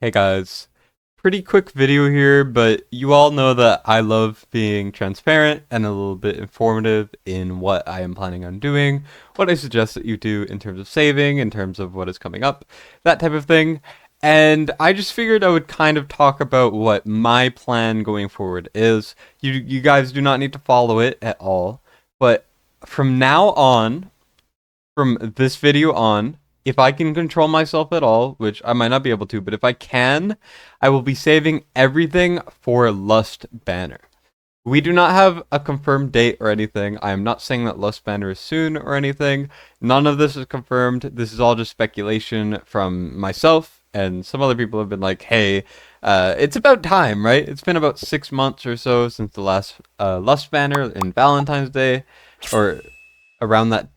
Hey guys, pretty quick video here, but you all know that I love being transparent and a little bit informative in what I am planning on doing, what I suggest that you do in terms of saving, in terms of what is coming up, that type of thing. And I just figured I would kind of talk about what my plan going forward is. You guys do not need to follow it at all, but from now on, from this video on, if I can control myself at all, which I might not be able to, but if I can, I will be saving everything for Lust Banner. We do not have a confirmed date or anything. I am not saying that Lust Banner is soon or anything. None of this is confirmed. This is all just speculation from myself, and some other people have been like, hey, it's about time, right? It's been about 6 months or so since the last Lust Banner in Valentine's Day, or around that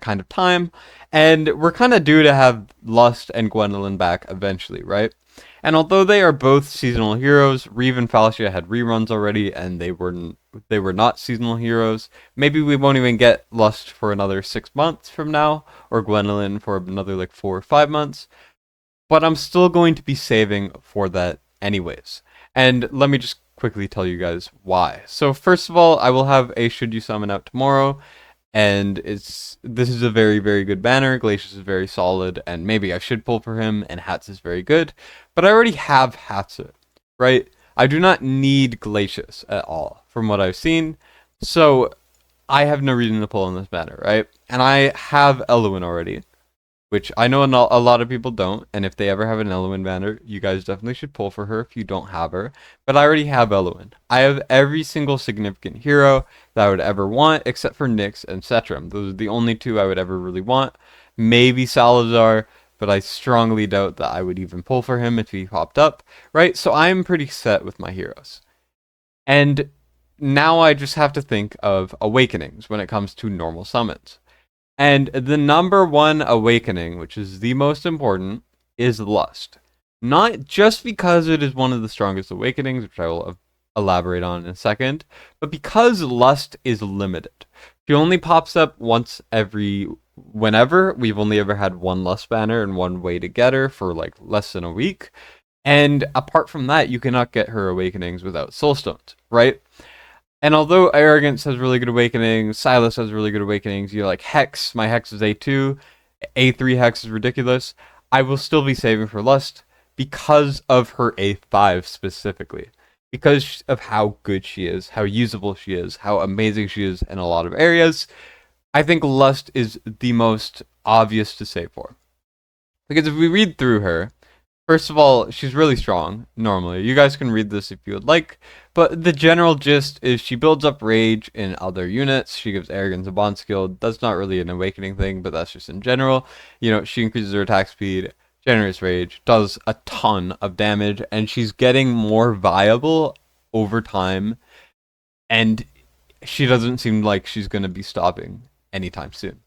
kind of time, and we're kind of due to have Lust and Gwendolyn back eventually, right? And although they are both seasonal heroes, Reeve and Falicia had reruns already, and they were not seasonal heroes. Maybe we won't even get Lust for another 6 months from now, or Gwendolyn for another like 4 or 5 months. But I'm still going to be saving for that anyways. And let me just quickly tell you guys why. So first of all, I will have a Should You Summon out tomorrow, and this is a very, very good banner. Glacius is very solid, and maybe I should pull for him, and Hats is very good, but I already have Hatsu, right? I do not need Glacius at all from what I've seen, so I have no reason to pull in this banner, right? And I have Elowen already, which I know a lot of people don't, and if they ever have an Elowen banner, you guys definitely should pull for her if you don't have her. But I already have Elowen. I have every single significant hero that I would ever want, except for Nyx and Cetrim. Those are the only two I would ever really want. Maybe Salazar, but I strongly doubt that I would even pull for him if he popped up, right? So I'm pretty set with my heroes. And now I just have to think of awakenings when it comes to normal summons. And the number one awakening, which is the most important, is Lust. Not just because it is one of the strongest awakenings, which I will elaborate on in a second, but because Lust is limited. She only pops up once every whenever. We've only ever had one Lust banner and one way to get her for like less than a week. And apart from that, you cannot get her awakenings without soulstones, right? And although Arrogance has really good awakenings, Silas has really good awakenings, you're like Hex, my Hex is A2, A3 Hex is ridiculous, I will still be saving for Lust because of her A5 specifically. Because of how good she is, how usable she is, how amazing she is in a lot of areas, I think Lust is the most obvious to save for. Because if we read through her, first of all, she's really strong, normally. You guys can read this if you would like, but the general gist is she builds up rage in other units, she gives arrogance a bond skill. That's not really an awakening thing, but that's just in general. You know, she increases her attack speed, generates rage, does a ton of damage, and she's getting more viable over time, and she doesn't seem like she's going to be stopping anytime soon.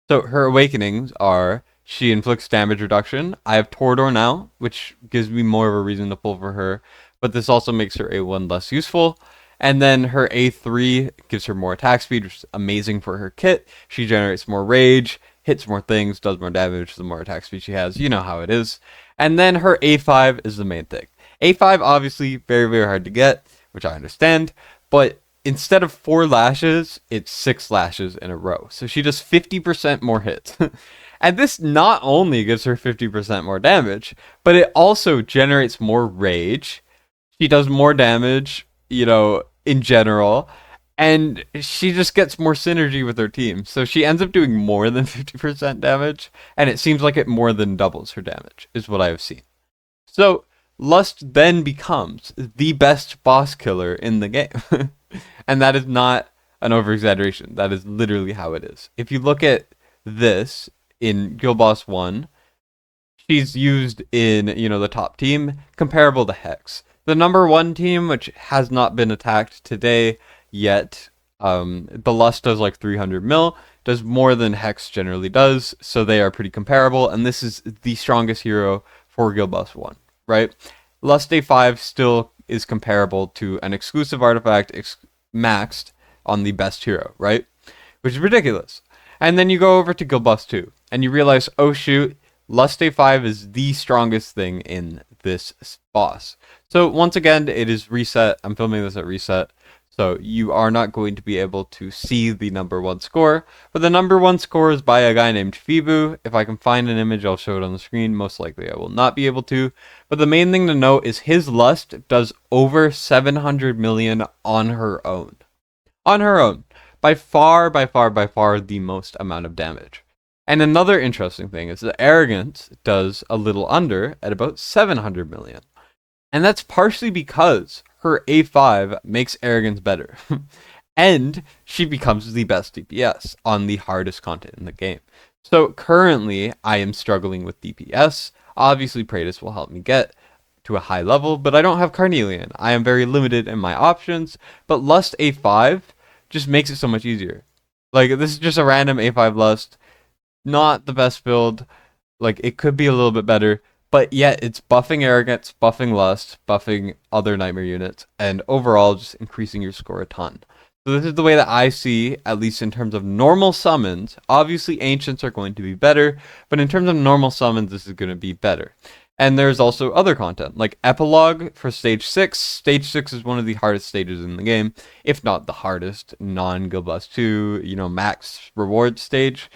So her awakenings are: she inflicts damage reduction. I have Torador now, which gives me more of a reason to pull for her, but this also makes her A1 less useful. And then her A3 gives her more attack speed, which is amazing for her kit. She generates more rage, hits more things, does more damage the more attack speed she has. You know how it is. And then her A5 is the main thing. A5 obviously very, very hard to get, which I understand, but instead of 4 lashes, it's 6 lashes in a row. So she does 50% more hits. And this not only gives her 50% more damage, but it also generates more rage. She does more damage, you know, in general. And she just gets more synergy with her team. So she ends up doing more than 50% damage. And it seems like it more than doubles her damage, is what I have seen. So Lust then becomes the best boss killer in the game. And that is not an over-exaggeration. That is literally how it is. If you look at this in Guild Boss 1, she's used in, you know, the top team, comparable to Hex. The number 1 team, which has not been attacked today yet, the Lust does like 300 mil, does more than Hex generally does, so they are pretty comparable, and this is the strongest hero for Guild Boss 1, right? Lust A5 still is comparable to an exclusive artifact maxed on the best hero, right? Which is ridiculous. And then you go over to Guild Boss 2, and you realize, oh shoot, Lust A5 is the strongest thing in this boss. So once again, it is reset. I'm filming this at reset. So you are not going to be able to see the number 1 score. But the number 1 score is by a guy named Fibu. If I can find an image, I'll show it on the screen. Most likely I will not be able to. But the main thing to note is his lust does over 700 million on her own. On her own. By far, the most amount of damage. And another interesting thing is that Arrogance does a little under at about 700 million. And that's partially because her A5 makes Arrogance better. And she becomes the best DPS on the hardest content in the game. So currently, I am struggling with DPS. Obviously, Praetus will help me get to a high level, but I don't have Carnelian. I am very limited in my options, but Lust A5 just makes it so much easier. Like, this is just a random A5 Lust. Not the best build. Like, it could be a little bit better, but yet it's buffing Arrogance, buffing Lust, buffing other Nightmare units, and overall just increasing your score a ton. So this is the way that I see, at least in terms of normal summons. Obviously, Ancients are going to be better, but in terms of normal summons, this is going to be better. And there's also other content, like Epilogue for Stage 6. Stage 6 is one of the hardest stages in the game, if not the hardest, non-Guild Blast 2, max reward stage.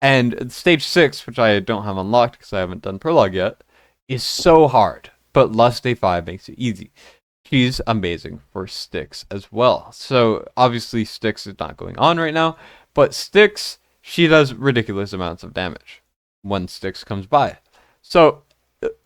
And Stage 6, which I don't have unlocked because I haven't done Prologue yet, is so hard, but Lust A5 makes it easy. She's amazing for Styx as well. So obviously Styx is not going on right now, but Styx, she does ridiculous amounts of damage when Styx comes by. So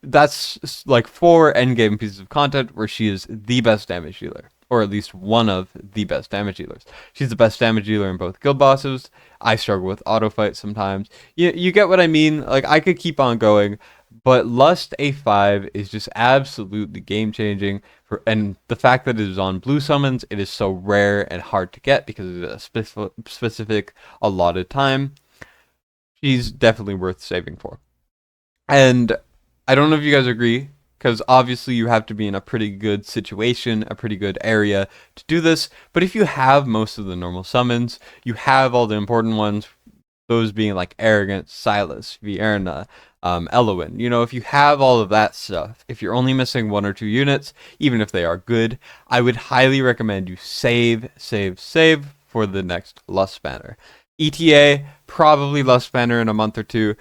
that's like 4 endgame pieces of content where she is the best damage dealer, or at least one of the best damage dealers. She's the best damage dealer in both guild bosses. I struggle with auto fight sometimes. You get what I mean? Like, I could keep on going, but Lust A5 is just absolutely game changing. And the fact that it is on blue summons, it is so rare and hard to get because it's a specific allotted time. She's definitely worth saving for. And I don't know if you guys agree, because obviously you have to be in a pretty good situation, a pretty good area to do this. But if you have most of the normal summons, you have all the important ones, those being like Arrogance, Silas, Vierna, Elowen. If you have all of that stuff, if you're only missing 1 or 2 units, even if they are good, I would highly recommend you save for the next Lust banner. ETA, probably Lust banner in a month or 2.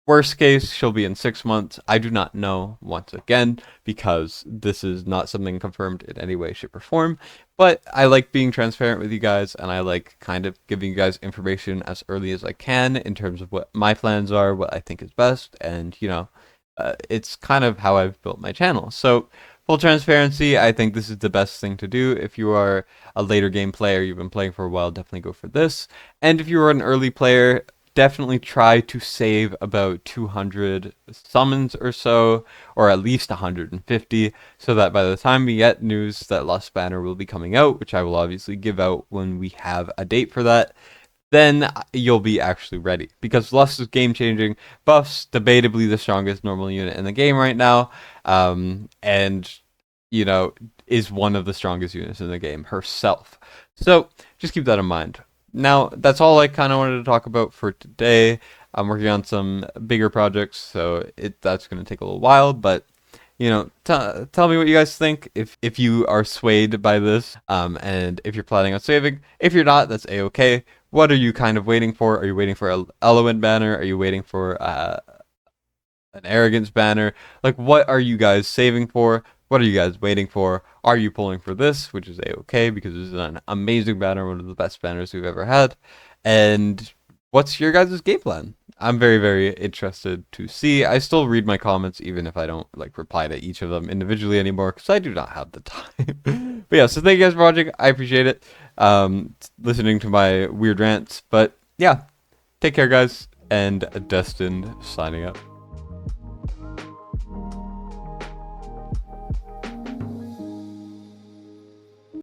Worst case, she'll be in 6 months. I do not know, once again, because this is not something confirmed in any way, shape, or form. But I like being transparent with you guys, and I like kind of giving you guys information as early as I can in terms of what my plans are, what I think is best, and, it's kind of how I've built my channel. So, full transparency, I think this is the best thing to do. If you are a later game player, you've been playing for a while, definitely go for this. And if you are an early player, definitely try to save about 200 summons or so, or at least 150, so that by the time we get news that Lust Banner will be coming out, which I will obviously give out when we have a date for that, then you'll be actually ready. Because Lust is game-changing, buffs, debatably the strongest normal unit in the game right now, and, is one of the strongest units in the game herself. So, just keep that in mind. Now, that's all I kind of wanted to talk about for today. I'm working on some bigger projects, so that's going to take a little while, but, tell me what you guys think, if you are swayed by this, and if you're planning on saving. If you're not, that's A-okay. What are you kind of waiting for? Are you waiting for an Elowen banner? Are you waiting for an Arrogance banner? Like, what are you guys saving for? What are you guys waiting for? Are you pulling for this, which is A-okay, because this is an amazing banner, one of the best banners we've ever had? And what's your guys' game plan? I'm very, very interested to see. I still read my comments, even if I don't reply to each of them individually anymore, because I do not have the time. But yeah, so thank you guys for watching. I appreciate it. Listening to my weird rants. But yeah, take care, guys. And Destined signing up.